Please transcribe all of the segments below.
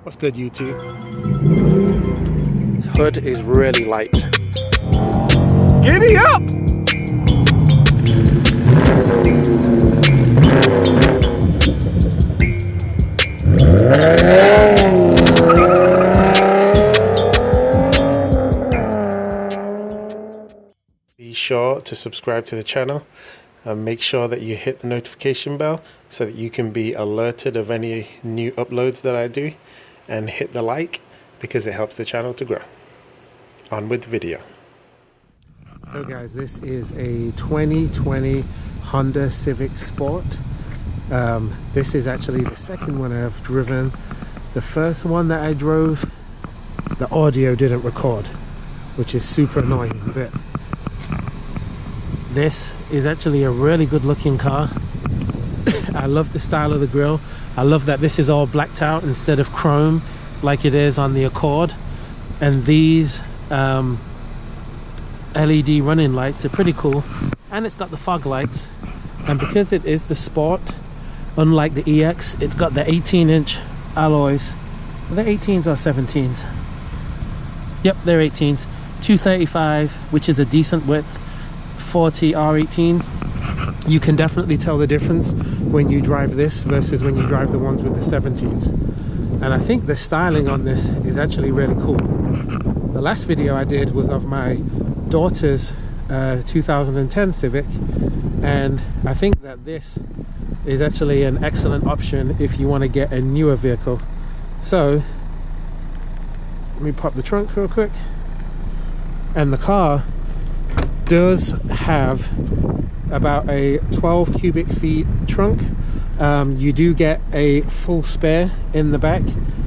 What's good, YouTube? This hood is really light. Giddy up! Be sure to subscribe to the channel and make sure that you hit the notification bell so that you can be alerted of any new uploads that I do, and hit the like because it helps the channel to grow. On with the video. So guys, this is a 2020 Honda Civic Sport. This is actually the second one I've driven. The first one that I drove, the audio didn't record, which is super annoying, but this is actually a really good looking car. I love the style of the grille. I love that this is all blacked out instead of chrome like it is on the Accord. And these LED running lights are pretty cool. And it's got the fog lights. And because it is the Sport, unlike the EX, it's got the 18-inch alloys. Are they 18s or 17s? Yep, they're 18s. 235, which is a decent width. 40 R18s. You can definitely tell the difference when you drive this versus when you drive the ones with the 17s. And I think the styling on this is actually really cool. The last video I did was of my daughter's 2010 Civic, and I think that this is actually an excellent option if you want to get a newer vehicle. So let me pop the trunk real quick. And the car does have about a 12 cubic feet trunk. You do get a full spare in the back,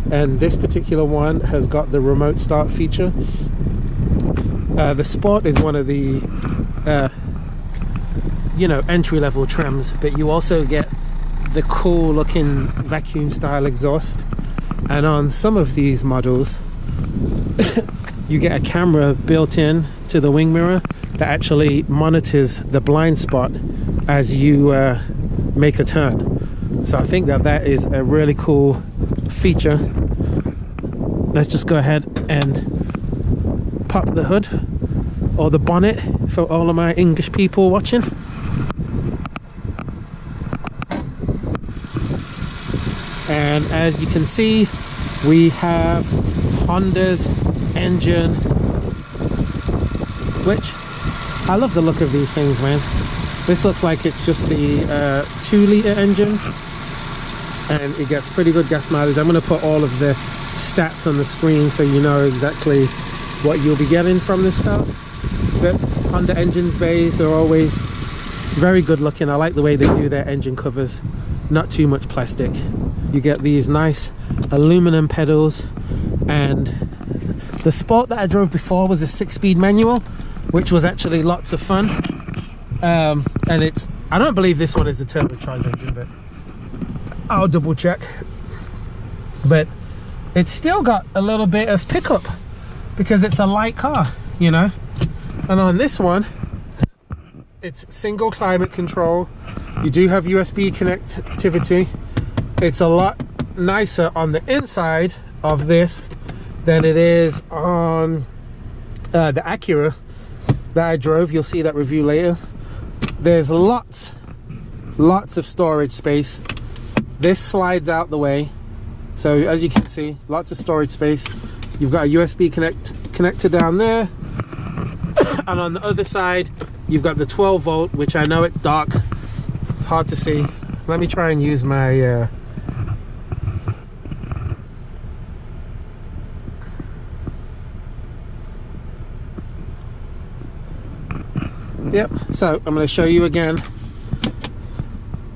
and this particular one has got the remote start feature. The Sport is one of the entry-level trims, but you also get the cool looking vacuum style exhaust. And on some of these models you get a camera built in to the wing mirror that actually monitors the blind spot as you make a turn. So I think that that is a really cool feature. Let's just go ahead and pop the hood, or the bonnet for all of my English people watching. And as you can see, we have Honda's engine, which I love the look of these things, man. This looks like it's just the 2-litre engine, and it gets pretty good gas mileage. I'm going to put all of the stats on the screen so you know exactly what you'll be getting from this car. But Honda engines bays are always very good looking. I like the way they do their engine covers, not too much plastic. You get these nice aluminum pedals, and the Sport that I drove before was a 6-speed manual, which was actually lots of fun. And I don't believe this one is the turbocharged engine, but I'll double check. But it's still got a little bit of pickup because it's a light car, you know. And on this one, it's single climate control. You do have USB connectivity. It's a lot nicer on the inside of this than it is on the Acura that I drove. You'll see that review later. There's lots of storage space. This slides out the way, so as you can see, lots of storage space. You've got a USB connector down there, and on the other side you've got the 12 volt, which I know it's dark, it's hard to see. Let me try and use my Yep, so I'm going to show you again.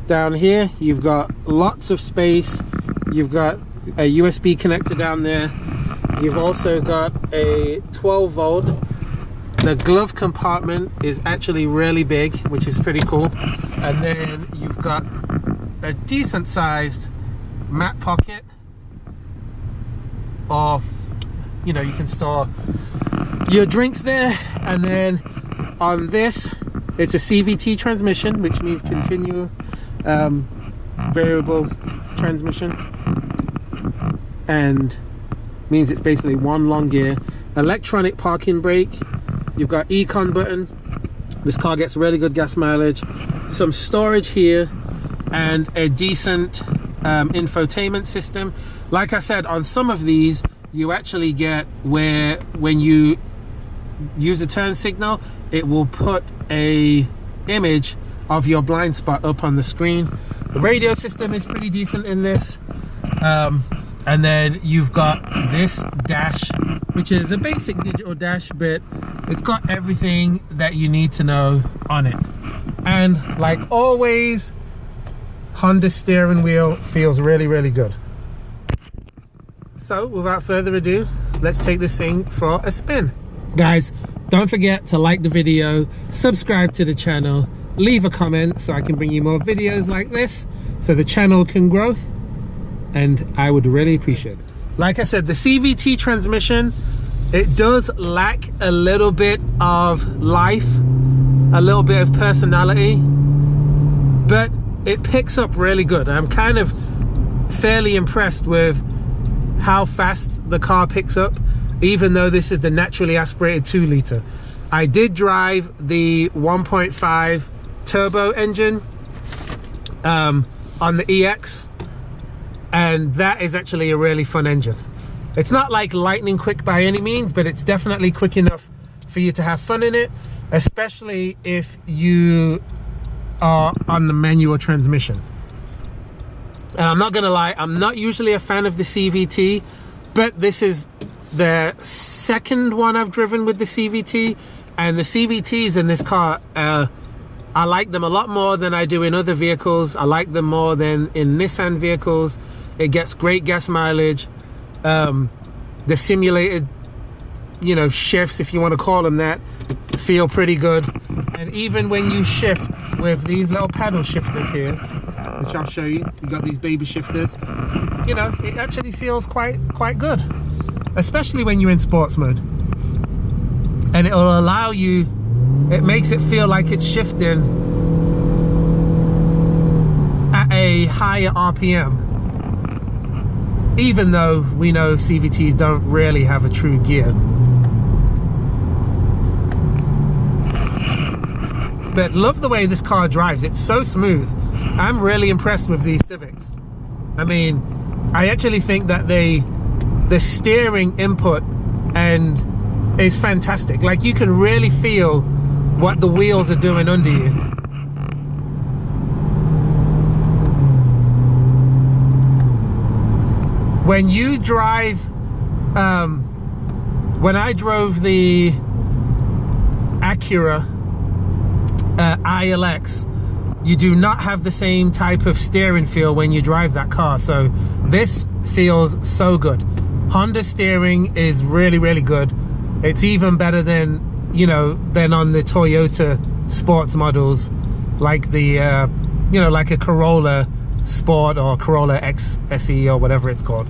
Down here you've got lots of space. You've got a USB connector down there. You've also got a 12 volt. The glove compartment is actually really big, which is pretty cool. And then you've got a decent sized mat pocket, or you can store your drinks there. And then on this, it's a CVT transmission, which means continuous variable transmission. and means it's basically one long gear. Electronic parking brake. You've got econ button. This car gets really good gas mileage. Some storage here and a decent infotainment system. Like I said, on some of these you actually get where when you use a turn signal, it will put a image of your blind spot up on the screen. The radio system is pretty decent in this, and then you've got this dash, which is a basic digital dash, but it's got everything that you need to know on it. And like always, Honda steering wheel feels really, really good. So without further ado, let's take this thing for a spin. Guys, don't forget to like the video, subscribe to the channel, leave a comment so I can bring you more videos like this so the channel can grow, and I would really appreciate it. Like I said, the CVT transmission, it does lack a little bit of life, a little bit of personality, but it picks up really good. I'm kind of fairly impressed with how fast the car picks up, even though this is the naturally aspirated 2-liter. I did drive the 1.5 turbo engine on the EX, and that is actually a really fun engine. It's not like lightning quick by any means, but it's definitely quick enough for you to have fun in it, especially if you are on the manual transmission. And I'm not gonna lie, I'm not usually a fan of the CVT, but this is the second one I've driven with the CVT, and the CVTs in this car, I like them a lot more than I do in other vehicles. I like them more than in Nissan vehicles. It gets great gas mileage. The simulated, you know, shifts, if you want to call them that, feel pretty good. And even when you shift with these little paddle shifters here, which I'll show you, you got these baby shifters, you know, it actually feels quite good, especially when you're in sports mode. And it will allow you, it makes it feel like it's shifting at a higher RPM, even though we know CVTs don't really have a true gear. But love the way this car drives. It's so smooth. I'm really impressed with these Civics. I mean, I actually think that the steering input and is fantastic. Like, you can really feel what the wheels are doing under you. When you drive, when I drove the Acura ILX, you do not have the same type of steering feel when you drive that car. So this feels so good. Honda steering is really, really good. It's even better than, you know, than on the Toyota sports models, like the, you know, like a Corolla Sport or Corolla X SE or whatever it's called.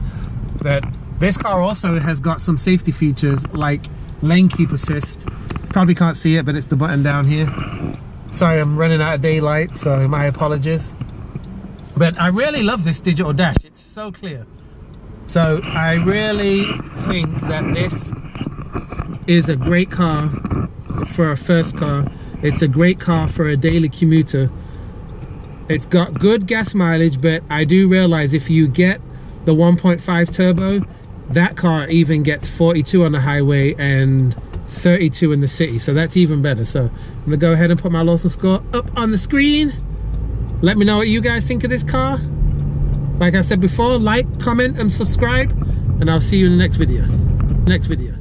But this car also has got some safety features like lane keep assist. Probably can't see it, but it's the button down here. Sorry, I'm running out of daylight, so my apologies. But I really love this digital dash. It's so clear. So I really think that this is a great car for a first car. It's a great car for a daily commuter. It's got good gas mileage, but I do realize if you get the 1.5 turbo, that car even gets 42 on the highway and 32 in the city, so that's even better. So I'm gonna go ahead and put my Lawson score up on the screen. Let me know what you guys think of this car. Like I said before, like, comment and subscribe, and I'll see you in the next video.